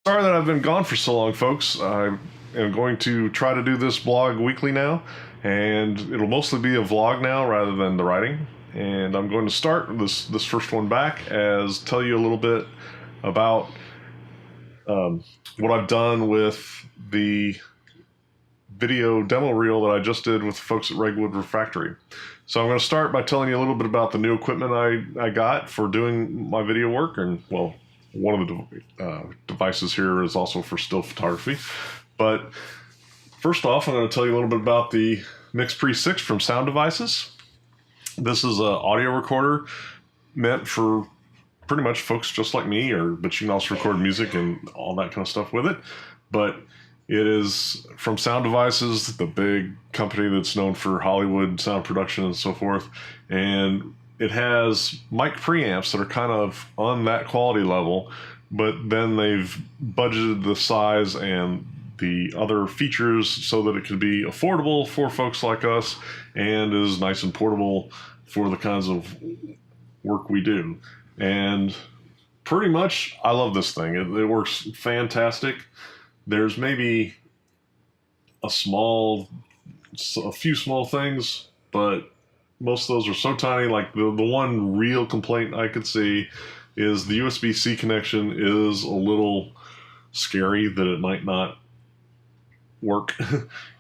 Sorry that I've been gone for so long, folks. I am going to try to do this blog weekly now, and it'll mostly be a vlog now rather than the writing. And I'm going to start this first one back as tell you a little bit about what I've done with the video demo reel that I just did with the folks at Ragwood Refractory. So I'm going to start by telling you a little bit about the new equipment I got for doing my video work, and well, one of the devices here is also for still photography. But first off, I'm going to tell you a little bit about the MixPre 6 from Sound Devices. This is an audio recorder meant for pretty much folks just like me, but you can also record music and all that kind of stuff with it. But it is from Sound Devices, the big company that's known for Hollywood sound production and so forth. And it has mic preamps that are kind of on that quality level, but then they've budgeted the size and the other features so that it can be affordable for folks like us and is nice and portable for the kinds of work we do. And pretty much, I love this thing. It works fantastic. There's maybe a few small things, but most of those are so tiny. Like the one real complaint I could see is the USB-C connection is a little scary that it might not work.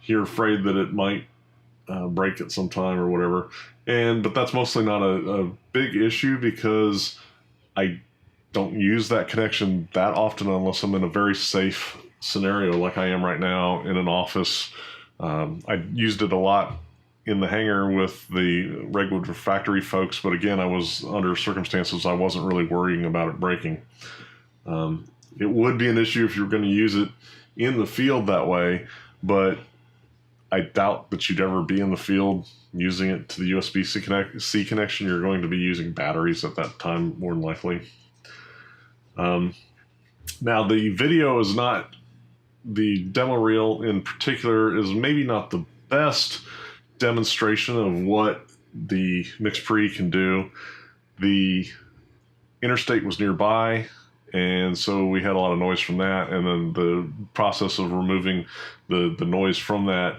You're afraid that it might break at some time or whatever. But that's mostly not a big issue because I don't use that connection that often unless I'm in a very safe scenario like I am right now in an office. I used it a lot in the hangar with the Ragwood Refractory folks, but again, I was under circumstances I wasn't really worrying about it breaking. It would be an issue if you were going to use it in the field that way, but I doubt that you'd ever be in the field using it to the USB-C connection. You're going to be using batteries at that time, more than likely. Now, the video is not, the demo reel in particular is maybe not the best demonstration of what the MixPre can do. The interstate was nearby, and so we had a lot of noise from that, and then the process of removing the noise from that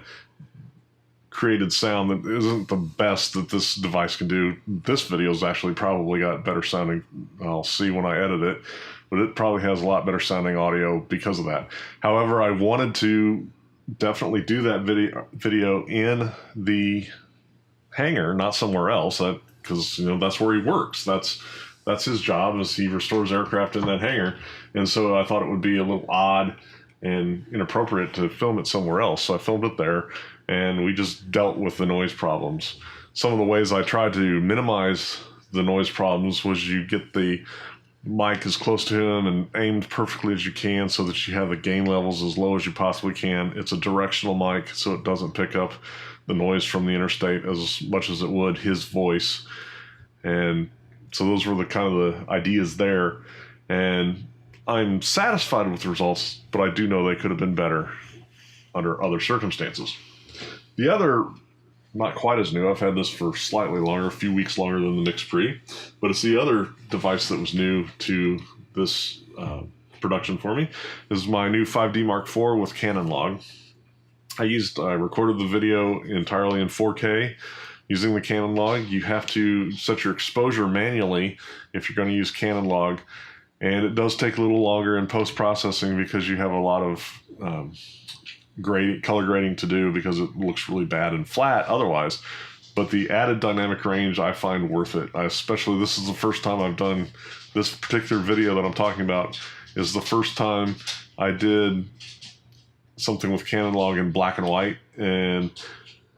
created sound that isn't the best that this device can do. This video's actually probably got better sounding. I'll see when I edit it, but it probably has a lot better sounding audio because of that. However, I wanted to definitely do that video in the hangar, not somewhere else, because that's where he works. That's his job, is he restores aircraft in that hangar. And so I thought it would be a little odd and inappropriate to film it somewhere else. So I filmed it there, and we just dealt with the noise problems. Some of the ways I tried to minimize the noise problems was you get the mic as close to him and aimed perfectly as you can so that you have the gain levels as low as you possibly can. It's a directional mic, so it doesn't pick up the noise from the interstate as much as it would his voice. And so those were the kind of the ideas there. And I'm satisfied with the results, but I do know they could have been better under other circumstances. The other, not quite as new, I've had this for slightly longer, a few weeks longer than the MixPre, but it's the other device that was new to this production for me. This is my new 5D Mark IV with Canon log. I recorded the video entirely in 4K using the Canon log. You have to set your exposure manually if you're going to use Canon log, and it does take a little longer in post-processing because you have a lot of color grading to do because it looks really bad and flat otherwise. But the added dynamic range I find worth it. Especially, this is the first time I've done this particular video that I'm talking about, is the first time I did something with Canon log in black and white, and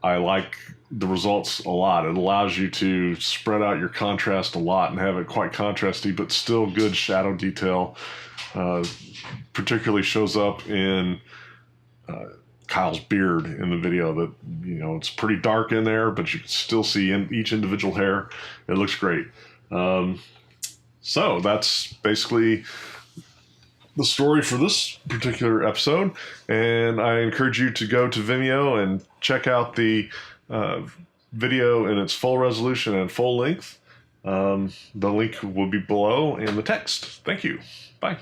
I like the results a lot. It allows you to spread out your contrast a lot and have it quite contrasty, but still good shadow detail. Particularly shows up in Kyle's beard in the video. That it's pretty dark in there, but you can still see in each individual hair. It looks great. So that's basically the story for this particular episode, and I encourage you to go to Vimeo and check out the video in its full resolution and full length. The link will be below in the text. Thank you. Bye.